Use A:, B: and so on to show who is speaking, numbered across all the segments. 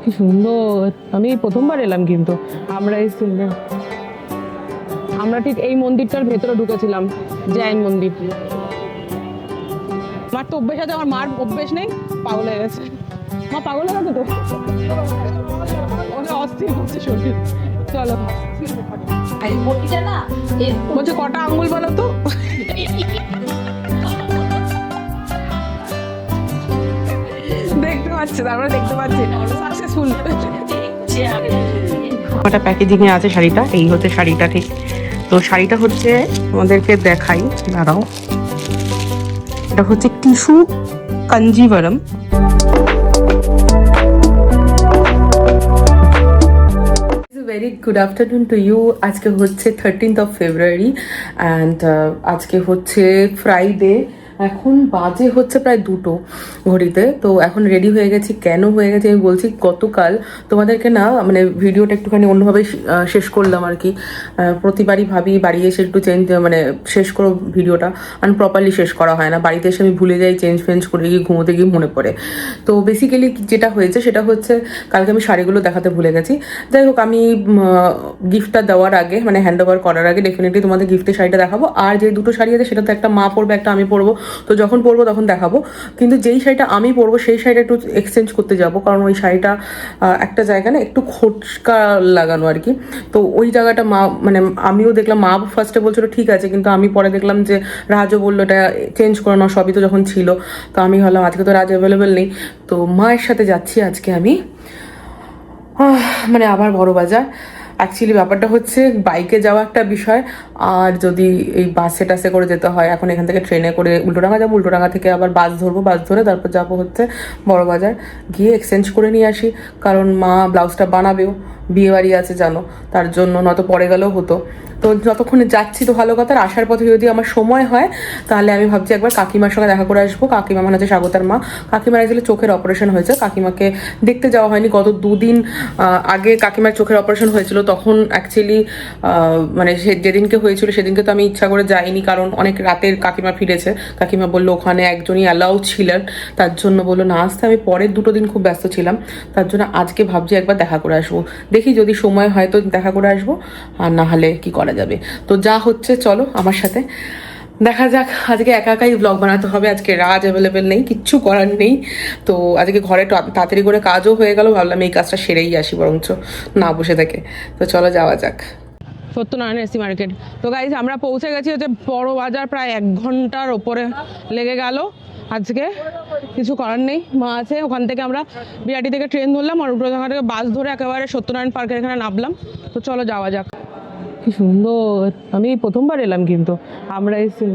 A: কি সুন্দর! আমি প্রথমবার এলাম কিন্তু। আমরা ঠিক এই মন্দিরটার ভেতরে ঢুকেছিলাম, জৈন মন্দির। আমার তো অভ্যেস আছে, আমার মার অভ্যেস নেই, পাগল হয়ে গেছে। মা পাগল হয়ে গেছে তো, ওকে অস্থির করছে শরীর। চলো, বলছে কটা আঙ্গুল বলো তো। দেখতে পাচ্ছি, তারপরে দেখতে পাচ্ছি সাকসেসফুল। একটা প্যাকেজিং এ আছে শাড়িটা, এই হচ্ছে শাড়িটা ঠিক। তো শাড়িটা হচ্ছে আমাদেরকে দেখাই, দাঁড়াও। এটা হচ্ছে tissue Kanjivaram. Very good afternoon to you. আজকে হচ্ছে 13th of February অ্যান্ড আজকে হচ্ছে ফ্রাইডে। এখন বাজে হচ্ছে প্রায় 2টো ঘড়িতে। তো এখন রেডি হয়ে গেছি। কেন হয়ে গেছি আমি বলছি, গতকাল তোমাদেরকে না মানে ভিডিওটা একটুখানি অন্যভাবে শেষ করলাম আর কি। প্রতিবারই ভাবি বাড়ি এসে একটু চেঞ্জ মানে শেষ করো ভিডিওটা, প্রপারলি শেষ করা হয় না। বাড়িতে এসে আমি ভুলে যাই, চেঞ্জ ফেঞ্জ করে গিয়ে ঘুমোতে গিয়ে মনে পড়ে। তো বেসিক্যালি যেটা হয়েছে সেটা হচ্ছে, কালকে আমি শাড়িগুলো দেখাতে ভুলে গেছি। যাই হোক, আমি গিফটটা দেওয়ার আগে মানে হ্যান্ড ওভার করার আগে ডেফিনেটলি তোমাদের গিফটের শাড়িটা দেখাবো। আর যে দুটো শাড়ি আছে সেটা তো একটা মা পরবে, একটা আমি পরবো। তো যখন পরবো তখন দেখাবো। কিন্তু যেই শাড়িটা আমি পরবো সেই শাড়িটা একটু এক্সচেঞ্জ করতে যাব, কারণ ওই শাড়িটা একটা জায়গা না একটু খোটকা লাগানো আর কি। তো ওই জায়গাটা মা মানে আমিও দেখলাম, মা ফার্স্টে বলছিল ঠিক আছে, কিন্তু আমি পরে দেখলাম যে রাজও বললো এটা চেঞ্জ করে নাও, সবই তো যখন ছিল। তো আমি ভাবলাম আজকে তো রাজ অ্যাভেলেবেল নেই, তো মায়ের সাথে যাচ্ছি আজকে আমি মানে আবার বড় বাজার। অ্যাকচুয়ালি ব্যাপারটা হচ্ছে বাইকে যাওয়া একটা বিষয়, আর যদি এই বাসে টাসে করে যেতে হয়, এখন এখান থেকে ট্রেনে করে উল্টোডাঙা যাবো, উল্টোডাঙা থেকে আবার বাস ধরবো, বাস ধরে তারপর যাবো হচ্ছে বড় বাজার, গিয়ে এক্সচেঞ্জ করে নিয়ে আসি। কারণ মা ব্লাউজটা বানাবেও, বিয়ে বাড়ি আছে জানো, তার জন্য নয়তো পরে গেলেও হতো। তো যতক্ষণে যাচ্ছি তো ভালো কথা, আসার পথে যদি আমার সময় হয় তাহলে আমি ভাবছি একবার কাকিমার সঙ্গে দেখা করে আসবো। কাকিমা মানে হচ্ছে স্বাগতার মা। কাকিমার অ্যাকচুয়ালি চোখের অপারেশন হয়েছে, কাকিমাকে দেখতে যাওয়া হয়নি। গত 2 দিন আগে কাকিমার চোখের অপারেশন হয়েছিল, তখন অ্যাকচুয়ালি মানে যেদিনকে হয়েছিল সেদিনকে তো আমি ইচ্ছা করে যাইনি, কারণ অনেক রাতের কাকিমা ফিরেছে। কাকিমা বললো ওখানে একজনই অ্যালাউ ছিলেন, তার জন্য বললো না আসতে। আমি পরের 2 দিন খুব ব্যস্ত ছিলাম, তার জন্য আজকে ভাবছি একবার দেখা করে আসবো। দেখি যদি সময় হয় তো দেখা করে আসবো, আর না হলে কি করা যাবে। তো যা হচ্ছে চলো আমার সাথে দেখা যাক। আজকে একা একাই ব্লগ বানাতে হবে, আজকে রাজ অ্যাভেলেবেল নেই, কিচ্ছু করার নেই। তো আজকে ঘরে তাড়াতাড়ি করে কাজও হয়ে গেল, ভাবলাম এই কাজটা সেরেই আসি বরঞ্চ না বসে থেকে। তো চলো যাওয়া যাক। Satyanarayan AC market. তো গাইজ আমরা পৌঁছে গেছি হচ্ছে বড় বাজার, প্রায় 1 ঘন্টার ওপরে লেগে গেল আজকে। কিছু করার নেই, মা আছে। ওখান থেকে আমরা বিরাটি থেকে ট্রেন ধরলাম, আর উল্টোডাঙা থেকে বাস ধরে একেবারে সত্যনারায়ণ পার্কের এখানে নামলাম। তো চলো যাওয়া যাক। কি সুন্দর! আমি প্রথমবার এলাম কিন্তু। আমরা এসে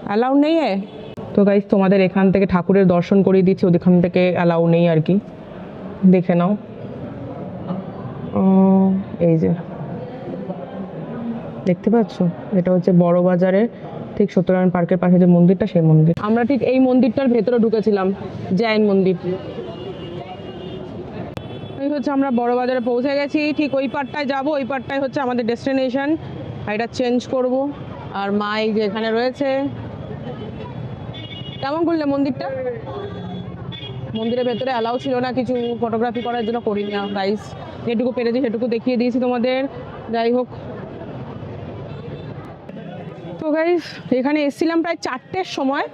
A: অ্যালাউ নেই তো গাইজ, তোমাদের এখান থেকে ঠাকুরের দর্শন করিয়ে দিচ্ছি, ওখান থেকে অ্যালাউ নেই আর কি, দেখে নাও। এই যে দেখতে পাচ্ছ, এটা হচ্ছে বড় বাজারের ঠিক সত্যনারায়ণ পার্কের পাশে যে মন্দিরটা, সেই মন্দির। আমরা ঠিক এই মন্দিরটার ভেতরে ঢুকেছিলাম, জৈন মন্দির। এই হচ্ছে আমরা বড় বাজারে পৌঁছে গেছি, ঠিক ওই পারটায় যাবো, ওই পারটায় হচ্ছে আমাদের ডেস্টিনেশন। আর এটা চেঞ্জ করব। আর মা এই যে এখানে রয়েছে। কেমন করলে মন্দিরটা? মন্দিরের ভেতরে অ্যালাউ ছিল না কিছু ফটোগ্রাফি করার জন্য, করিনি গাইস। যেটুকু পেরেছি সেটুকু দেখিয়ে দিয়েছি তোমাদের। যাই হোক, তো গাইস এখানে এসেছিলাম প্রায় 4টের সময়,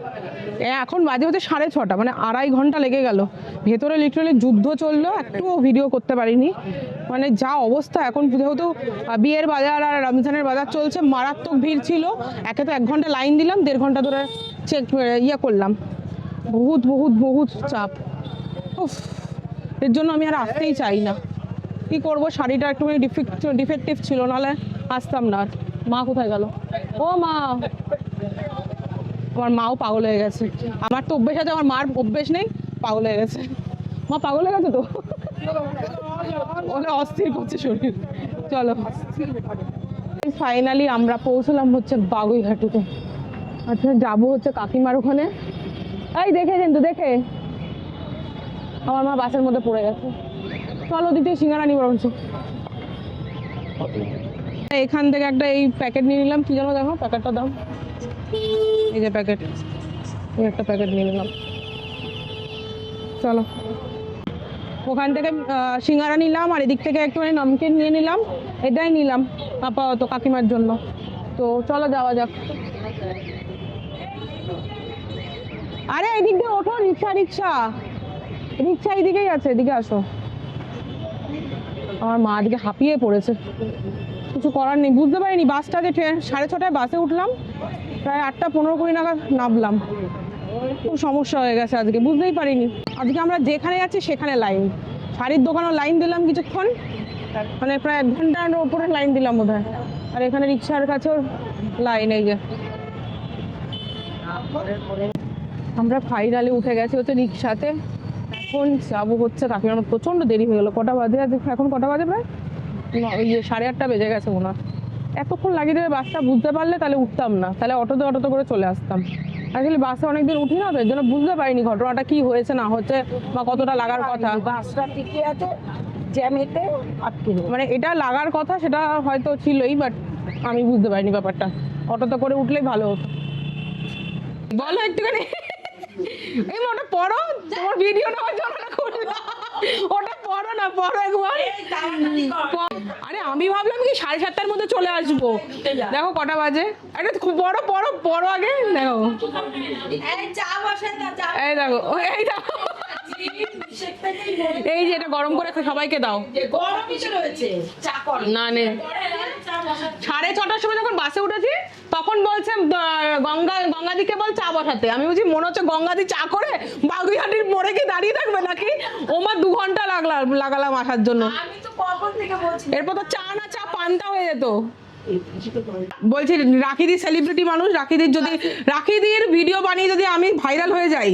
A: এখন বাজে হচ্ছে 6:30, মানে 2.5 ঘন্টা লেগে গেল। ভেতরে লিটারালি যুদ্ধ চললো, একটুও ভিডিও করতে পারিনি। মানে যা অবস্থা এখন, যেহেতু বিয়ের বাজার আর রমজানের বাজার চলছে, মারাত্মক ভিড় ছিল। একে তো 1 ঘন্টা লাইন দিলাম, 1.5 ঘন্টা ধরে চেক করলাম। বহুত বহুত বহুত চাপ। উফ, এর জন্য আমি আর আসতেই চাই না। কি করব, শাড়িটা একটুখানি ডিফেক্টিভ ছিল, নাহলে আসতাম না। মা কোথায় গেল? ও মা! আমার মাও পাগল হয়ে গেছে। আমার তো অভ্যেস আছে, আমার মার অভ্যেস নেই, পাগল হয়ে গেছে। মা পাগল হয়ে গেছে তো, ওকে অস্থির করছে শরীর। চলো, ফাইনালি আমরা পৌঁছলাম হচ্ছে বাগুইঘাটিতে। আচ্ছা, যাবো হচ্ছে কাকিমার ওখানে। এই দেখেছেন তো, দেখে আমার মা বাসের মধ্যে পড়ে গেছে। চলো দিতে সিঙ্গারা নিয়ে বরঞ্চ। এখান থেকে একটা এই প্যাকেট নিয়ে নিলাম, কি জানো দেখো প্যাকেটটার দাম, এই যে প্যাকেট, এই একটা প্যাকেট নিয়ে নিলাম।
B: চলো, ওখান থেকে সিঙ্গারা নিলাম আর এদিক থেকে একটুখানি নমকিন নিয়ে নিলাম, এটাই নিলাম আপাতত কাকিমার জন্য। তো চলো যাওয়া যাক। আরে এদিক দিয়ে ওঠো, রিক্সা রিক্সা রিক্সা এদিকেই আছে, এদিকে আসো। আমার মা আজকে হাঁপিয়ে পড়েছে, কিছু করার নেই। বুঝতে পারিনি বাসটা যে 6:30টায় বাসে উঠলাম, প্রায় 8:15-20 নাগাদ নামলাম। খুব সমস্যা হয়ে গেছে আজকে, বুঝতেই পারিনি। আজকে আমরা যেখানে যাচ্ছি সেখানে লাইন, শাড়ির দোকানেও লাইন দিলাম কিছুক্ষণ, মানে প্রায় 1 ঘন্টার ওপরে লাইন দিলাম বোধহয়। আর এখানে রিক্সার কাছেও লাইন। এই যে আমরা ফাইনালি উঠে গেছি হচ্ছে রিক্সাতে, এখন যাবো হচ্ছে কাকিমার। প্রচণ্ড দেরি হয়ে গেলো, কটা বাজে এখন? কটা বাজে? প্রায় 8:30 বেজে গেছে মনে হয়। এতক্ষণ লাগিয়ে দেবে বাসটা, বুঝতে পারলে তাহলে উঠতাম না, তাহলে অটোতে করে চলে আসতাম। আসলে বাসে অনেকদিন উঠি না, তো এর জন্য বুঝতে পারিনি ঘটনাটা কি হয়েছে না হচ্ছে বা কতটা লাগার কথা।
C: বাসটা টিকে আছে জ্যামেতে আটকে,
B: মানে এটা লাগার কথা সেটা হয়তো ছিলই, বাট আমি বুঝতে পারিনি ব্যাপারটা। অটোতে করে উঠলেই ভালো হতো। বলো একটুখানি, এই ওটা পড়ো, তোমার ভিডিও নেওয়ার জন্য করলাম। ওটা পড়ো না, পড়ো একবার। আরে আমি ভাবলাম কি 7:30টার মধ্যে চলে আসবো, দেখো কটা বাজে। আরে পড়ো পড়ো পড়ো আগে, দেখো এই দেখো, এই দেখো, এই যে এটা গরম করে সবাইকে দাও। না নে 6:30টার সময় যখন বাসে উঠেছি তখন বলছে গঙ্গাদিকে বল চা বসাতে। আমি বলছি মনে হচ্ছে গঙ্গাদি চা করে বাগুইহাটির মোড়ে কি দাঁড়িয়ে থাকবে নাকি? ওমা 2 ঘন্টা লাগালাম আসার জন্য। এরপর তো চা না চা পান্তা হয়ে যেত। বলছি রাখিদি সেলিব্রিটি মানুষ, রাখিদির ভিডিও বানিয়ে যদি আমি ভাইরাল হয়ে যাই,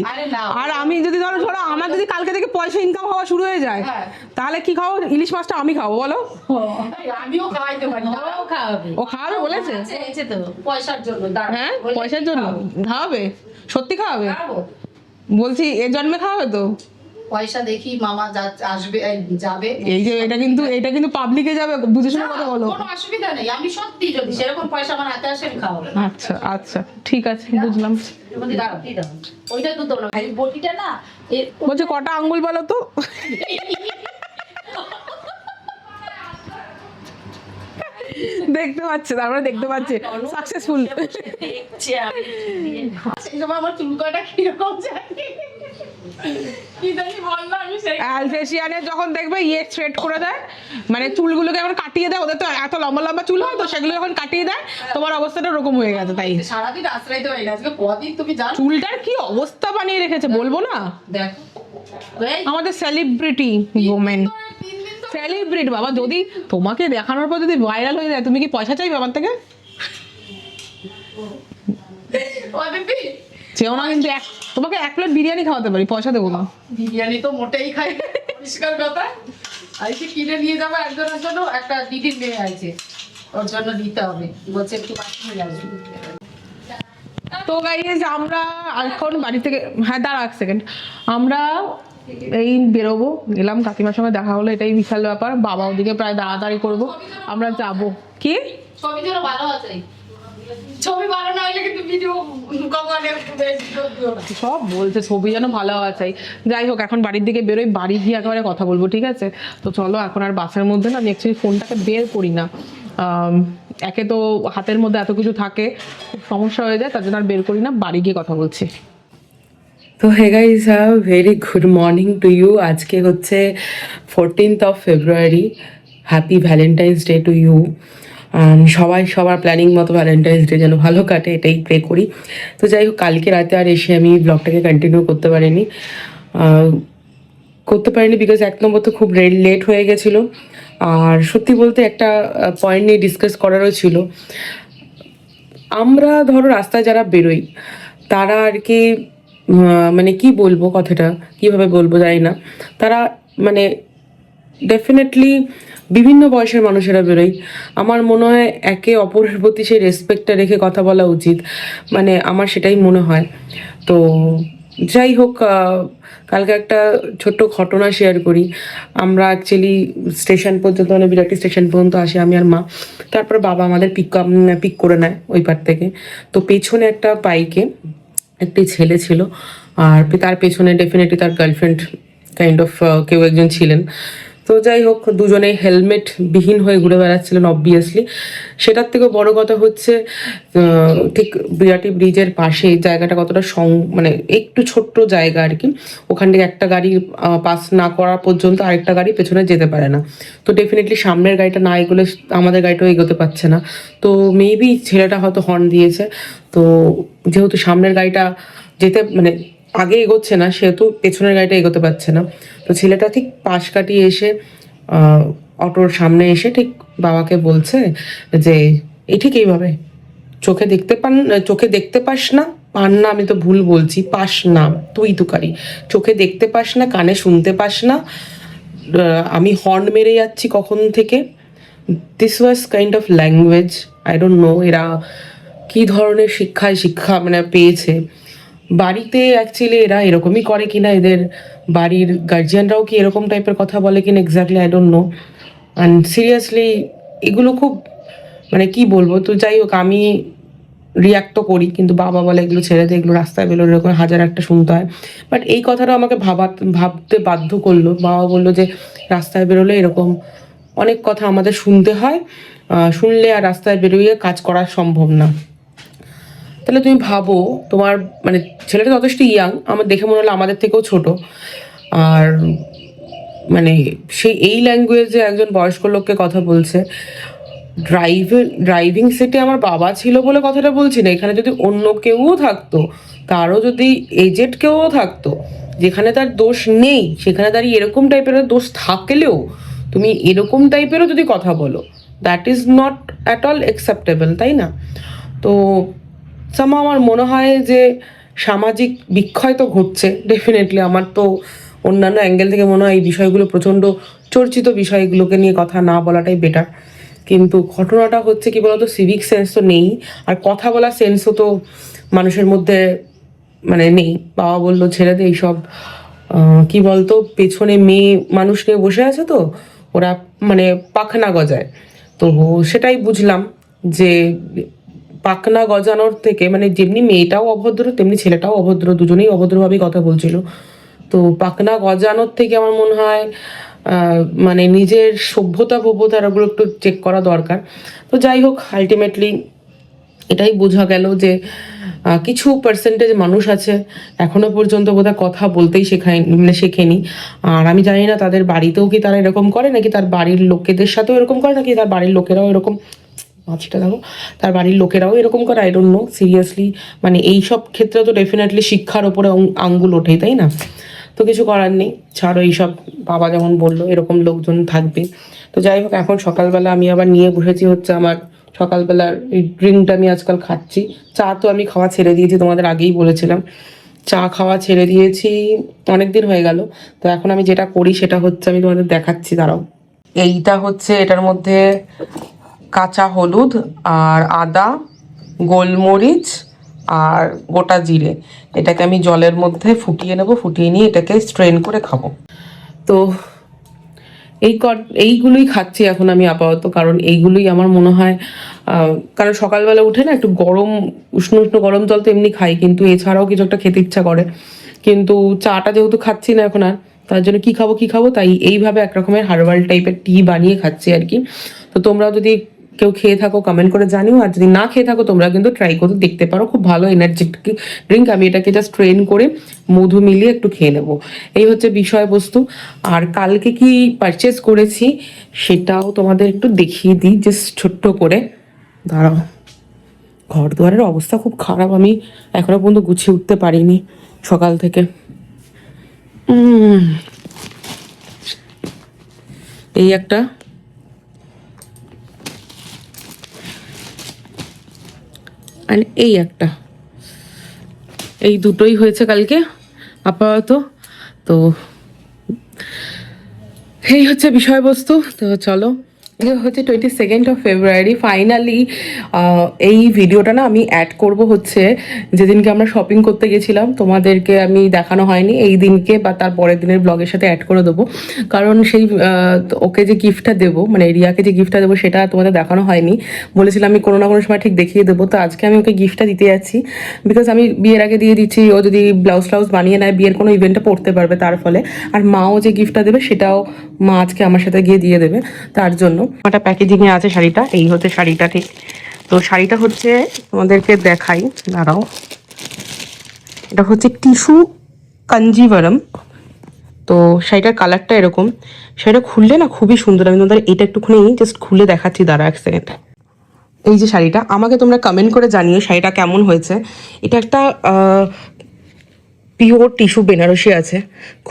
B: আর আমি যদি ধরো আমার যদি কালকে থেকে পয়সা ইনকাম হওয়া শুরু হয়ে যায়, তাহলে কি খাবো? ইলিশ মাছটা আমি খাবো বলো?
C: আমিও খাওয়াইতে পারি,
B: ও খাওয়াবে বলেছে
C: তো পয়সার জন্য।
B: হ্যাঁ পয়সার জন্য খাওয়াবে? সত্যি খাওয়াবে? বলছি এ জন্মে খাওয়াবে তো?
C: পয়সা দেখি মামা আসবে যাবে।
B: এই যে এটা কিন্তু পাবলিকে যাবে, বুঝে শুনে কথা বলো।
C: কোনো অসুবিধা নেই, আমি সত্যি যদি সেরকম পয়সা আমার হাতে আসে আমি খাওয়াবো।
B: আচ্ছা আচ্ছা ঠিক আছে, বুঝলাম।
C: ওইটা তো তোমরা ভাই বটিটা না
B: বলছে কটা আঙ্গুল বলো তো? দেখতে পাচ্ছে, তারপরে দেখতে পাচ্ছে সাকসেসফুল।
C: দেখছি আমি আমার চুল কাটা কিরকম জানি কি জানি বললো, আমি সেই
B: অ্যালফেশিয়ানে যখন দেখবে স্ট্রেট করে দেয়, মানে চুলগুলোকে এখন কাটিয়ে দেয়, ওদের তো এত লম্বা লম্বা চুল হয়, তো সেগুলো যখন কাটিয়ে দেয় তোমার অবস্থাটা ওরকম হয়ে গেছে। তাই
C: সারাদিন আশ্রয় তো হয় না, আজকে কদিন তুমি জানো
B: চুলটার কি অবস্থা বানিয়ে রেখেছে বলবো না।
C: দেখো
B: আমাদের সেলিব্রিটি ওমেন, সেলিব্রিটি বাবা, যদি তোমাকে দেখানোর পর যদি ভাইরাল হয়ে যায় তুমি কি পয়সা চাইবে আমার থেকে? চেও না কিন্তু, তোমাকে 1 প্লেট বিরিয়ানি খাওয়াতে পারি, পয়সা দেবো না।
C: বিরিয়ানি তো মোটেই খাই না, পরিষ্কার কথা। আইসি কিনে নিয়ে যাবো একজনের জন্য, একটা দিদির মেয়ে আছে ওর জন্য দিতে হবে, বলছে একটু বাকি আসবে।
B: তো গাইস আমরা এখন বাড়ি থেকে, হ্যাঁ দাঁড়া 1 সেকেন্ড, আমরা এই বেরোবো, গেলাম কাকিমার সঙ্গে দেখা হলো, এটাই বিশাল ব্যাপার। বাবা ওদিকে প্রায় তাড়াতাড়ি করবো, আমরা যাবো। কি
C: ছবি যেন ভালো আছে, ছবি ভালো না হলে কিন্তু ভিডিও কমানে
B: সব বলছে ছবি যেন ভালো আছে। যাই হোক এখন বাড়ির দিকে বেরোই, বাড়ি গিয়ে একেবারে কথা বলবো, ঠিক আছে? তো চলো, এখন আর বাসের মধ্যে না আমি অ্যাকচুয়ালি ফোনটাকে বের করি না। একে তো হাতের মধ্যে এত কিছু থাকে, খুব সমস্যা হয়ে যায়, তার জন্য আর বের করি না, বাড়ি গিয়ে কথা বলছি।
A: তো hey guys, very good morning to you. আজকে হচ্ছে 14th of February। Happy Valentine's day to you. সবাই সবার প্ল্যানিং মতো ভ্যালেন্টাইন্স ডে যেন ভালো কাটে, এটাই প্রে করি। তো যাই হোক, কালকে রাতে আর এসে আমি ব্লগটাকে কন্টিনিউ করতে পারিনি বিকজ 1 নম্বর তো খুব লেট হয়ে গেছিলো, আর সত্যি বলতে একটা পয়েন্ট নিয়ে ডিসকাস করারও ছিল। আমরা ধরো রাস্তায় যারা বেরোই তারা আর কি, মানে কি বলবো, কথাটা কিভাবে বলবো জানি না, তারা মানে ডেফিনেটলি বিভিন্ন বয়সের মানুষেরা বেরোয়। আমার মনে হয় একে অপরের প্রতি সেই রেসপেক্টটা রেখে কথা বলা উচিত, মানে আমার সেটাই মনে হয়। তো যাই হোক, কালকে একটা ছোট্ট ঘটনা শেয়ার করি। আমরা অ্যাকচুয়ালি স্টেশন পর্যন্ত, মানে বিরাটি স্টেশন পর্যন্ত আসি আমি আর মা, তারপরে বাবা আমাদের পিক করে নেয় ওই পার থেকে। তো পেছনে একটা বাইকে একটি ছেলে ছিল, আর তার পেছনে ডেফিনেটলি তার গার্লফ্রেন্ড কাইন্ড অফ কেউ একজন ছিলেন। তো যাই হোক, দুজনেই হেলমেট বিহীন হয়ে ঘুরে বেড়াচ্ছিলেন অবভিয়াসলি। সেটার থেকেও বড় কথা হচ্ছে ঠিক বিরাটি ব্রিজের পাশে এই জায়গাটা কতটা মানে একটু ছোট্ট জায়গা আর কি, ওখান থেকে একটা গাড়ি পাস না করা পর্যন্ত আরেকটা গাড়ি পেছনে যেতে পারে না। তো ডেফিনেটলি সামনের গাড়িটা না এগোলে আমাদের গাড়িটাও এগোতে পারছে না। তো মেবি ছেলেটা হয়তো হর্ন দিয়েছে, তো যেহেতু সামনের গাড়িটা যেতে মানে আগে এগোচ্ছে না, সেহেতু পেছনের গাড়িটা এগোতে পারছে না। তো ছেলেটা ঠিক পাশ কাটিয়ে এসে অটোর সামনে এসে ঠিক বাবাকে বলছে যে এই ঠিক এইভাবে চোখে দেখতে পাস না, পান না, আমি তো ভুল বলছি, পাস না, তুই তুকারি, চোখে দেখতে পাস না, কানে শুনতে পাস না, আমি হর্ন মেরে যাচ্ছি কখন থেকে। This was kind of language. I don't know এরা কি ধরনের শিক্ষা মানে পেয়েছে। বাড়িতে অ্যাকচুয়ালি এরা এরকমই করে কিনা, এদের বাড়ির গার্জিয়ানরাও কি এরকম টাইপের কথা বলে কিনা exactly I don't know. And seriously এগুলো খুব মানে কি বলবো। তো যাই হোক, আমি রিয়াক্ট তো করি, কিন্তু বাবা বলে এগুলো ছেড়ে দিয়ে, এগুলো রাস্তায় বেরোলে এরকম হাজার একটা শুনতে হয়। বাট এই কথাটা আমাকে ভাবতে বাধ্য করলো। বাবা বললো যে রাস্তায় বেরোলে এরকম অনেক কথা আমাদের শুনতে হয়, শুনলে আর রাস্তায় বেরোয় কাজ করা সম্ভব না। তাহলে তুমি ভাবো, তোমার মানে ছেলেটা যথেষ্ট ইয়াং, আমার দেখে মনে হলো আমাদের থেকেও ছোট, আর মানে এই ল্যাঙ্গুয়েজে একজন বয়স্ক লোককে কথা বলছে। ড্রাইভিং সিটে আমার বাবা ছিল বলে কথাটা বলছি না, এখানে যদি অন্য কেউ থাকতো, তারও যদি এজেড কেউ থাকতো, যেখানে তার দোষ নেই, সেখানে দাঁড়িয়ে এরকম টাইপের দোষ থাকলেও তুমি এরকম টাইপেরও যদি কথা বলো, that is not at all acceptable, তাই না? তো আমার মনে হয় যে সামাজিক বিক্ষয় তো ঘটছে ডেফিনেটলি। আমার তো অন্যান্য অ্যাঙ্গেল থেকে মনে হয় এই বিষয়গুলো প্রচণ্ড চর্চিত বিষয়গুলোকে নিয়ে কথা না বলাটাই বেটার। কিন্তু ঘটনাটা হচ্ছে কি বলতো, সিভিক সেন্স তো নেই, আর কথা বলার সেন্সও তো মানুষের মধ্যে মানে নেই। বাবা বললো ছেড়ে দে এইসব, কি বলতো, পেছনে মেয়ে মানুষ নিয়ে বসে আছে, তো ওরা মানে পাখনা গজায়। তো সেটাই বুঝলাম যে পাখনা গজানোর থেকে মানে যেমনি মেয়েটাও অভদ্র তেমনি ছেলেটাও অভদ্র, দুজনেই অভদ্রভাবেই কথা বলছিল। তো পাখনা গজানোর থেকে আমার মনে হয় মানে নিজের ভব্যতার ওগুলো একটু চেক করা দরকার। তো যাই হোক, আলটিমেটলি এটাই বোঝা গেল যে কিছু পার্সেন্টেজ মানুষ আছে এখনো পর্যন্ত বোধহয় কথা বলতেই শেখেনি। আর আমি জানি না তাদের বাড়িতেও কি তারা এরকম করে, নাকি তার বাড়ির লোকেদের সাথেও এরকম করে, নাকি তার বাড়ির লোকেরাও এরকম মাছিটা দেখো, তার বাড়ির লোকেরাও এরকম করে, আই ডোন্ট নো সিরিয়াসলি। মানে এইসব ক্ষেত্রে তো ডেফিনেটলি শিক্ষার ওপরে আঙ্গুল ওঠে, তাই না? তো কিছু করার নেই, ছাড়ো এইসব। বাবা যেমন বললো এরকম লোকজন থাকবে। তো যাই হোক, এখন সকালবেলা আমি আবার নিয়ে বসেছি হচ্ছে আমার সকালবেলার এই ড্রিঙ্কটা আমি আজকাল খাচ্ছি। চা তো আমি খাওয়া ছেড়ে দিয়েছি, তোমাদের আগেই বলেছিলাম চা খাওয়া ছেড়ে দিয়েছি, অনেক দিন হয়ে গেল। তো এখন আমি যেটা করি সেটা হচ্ছে আমি তোমাদের দেখাচ্ছি, দাঁড়াও। এইটা হচ্ছে, এটার মধ্যে কাঁচা হলুদ আর আদা, গোলমরিচ আর গোটা জিরে, এটাকে আমি জলের মধ্যে ফুটিয়ে নেব, ফুটিয়ে নিয়ে এটাকে স্ট্রেন করে খাবো। তো এইগুলোই খাচ্ছি এখন আমি আপাতত, কারণ এইগুলোই আমার মনে হয়, কারণ সকালবেলা উঠে না একটু উষ্ণ গরম জল তো এমনি খাই, কিন্তু এছাড়াও কিছু একটা খেতে ইচ্ছা করে। কিন্তু চাটা যেহেতু খাচ্ছি না এখন আর, তার জন্য কি খাবো, তাই এইভাবে একরকমের হার্বাল টাইপের টি বানিয়ে খাচ্ছি আর কি। তো তোমরাও যদি কেউ খেয়ে থাকো কমেন্ট করে জানিও, আর যদি না খেয়ে থাকো তোমরা কিন্তু ট্রাই করে দেখতে পারো, খুব ভালো এনার্জেটিক ড্রিঙ্ক। আমি এটাকে জাস্ট ট্রেন করে মধু মিলিয়ে একটু খেয়ে নেবো, এই হচ্ছে বিষয়বস্তু। আর কালকে কি পারচেস করেছি সেটাও তোমাদের একটু দেখিয়ে দিই জাস্ট ছোট্ট করে, দাঁড়াও। ঘর দুয়ারের অবস্থা খুব খারাপ, আমি এখনো পর্যন্ত গুছিয়ে উঠতে পারিনি সকাল থেকে। এই একটা, আর এই একটা, এই দুটোই হয়েছে কালকে আপাতত। তো এই হচ্ছে বিষয়বস্তু। তো চলো এটা হচ্ছে 22nd অফ ফেব্রুয়ারি। ফাইনালি এই ভিডিওটা না আমি অ্যাড করব হচ্ছে যেদিনকে আমরা শপিং করতে গেছিলাম, তোমাদেরকে আমি দেখানো হয়নি, এই দিনকে বা তার পরের দিনের ব্লগের সাথে অ্যাড করে দেবো। কারণ সেই ওকে যে গিফটটা দেবো, মানে রিয়াকে যে গিফটটা দেবো সেটা তোমাদের দেখানো হয়নি। বলেছিলাম আমি কোনো না কোনো সময় ঠিক দেখিয়ে দেবো, তো আজকে আমি ওকে গিফটটা দিতে যাচ্ছি। বিকজ আমি বিয়ের আগে দিয়ে দিচ্ছি, ও যদি ব্লাউজ ট্লাউজ বানিয়ে নেয় বিয়ের কোনো ইভেন্টে পড়তে পারবে তার ফলে। আর মাও যে গিফটটা দেবে সেটাও মা আজকে আমার সাথে গিয়ে দিয়ে দেবে, তার জন্য একটা প্যাকেজিংয়ে আছে শাড়িটা। এই হচ্ছে শাড়িটা, ঠিক। তো শাড়িটা হচ্ছে তোমাদেরকে দেখাই, দাঁড়াও। এটা হচ্ছে টিস্যু কাঞ্জিভারম। তো শাড়িটার কালারটা এরকম। শাড়িটা খুললে না খুবই সুন্দর। আমি তোমাদের এটা একটুখানি জাস্ট খুলে দেখাচ্ছি, দাঁড়া এক সেকেন্ড। এই যে শাড়িটা, আমাকে তোমরা কমেন্ট করে জানিও শাড়িটা কেমন হয়েছে। এটা একটা পিওর টিস্যু বেনারসি আছে,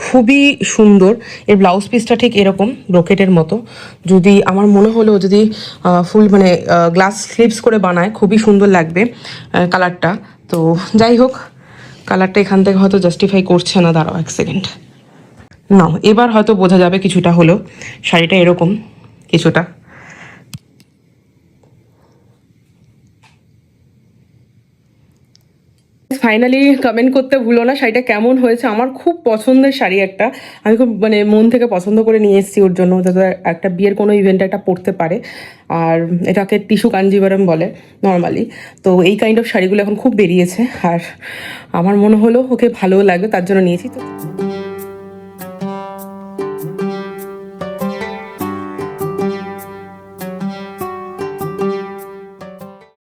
A: খুবই সুন্দর। এর ব্লাউজ পিসটা ঠিক এরকম ব্রোকেটের মতো। যদি আমার মনে হলো যদি ফুল মানে গ্লাস স্লিভস করে বানায় খুবই সুন্দর লাগবে কালারটা। তো যাই হোক, কালারটা এখান থেকে হয়তো জাস্টিফাই করছে না, দাঁড়াও এক সেকেন্ড। না, এবার হয়তো বোঝা যাবে কিছুটা হলেও। শাড়িটা এরকম কিছুটা। ফাইনালি কমেন্ট করতে ভুলো না শাড়িটা কেমন হয়েছে। আমার খুব পছন্দের শাড়ি একটা, আমি খুব মানে মন থেকে পছন্দ করে নিয়ে এসেছি ওর জন্য, যাতে একটা বিয়ের কোনো ইভেন্টে একটা পরতে পারে। আর এটাকে টিস্যু কাঞ্জিভারম বলে নর্মালি। তো এই কাইন্ড অফ শাড়িগুলো এখন খুব বেরিয়েছে, আর আমার মনে হলো ওকে ভালো লাগবে, তার জন্য নিয়েছি। তো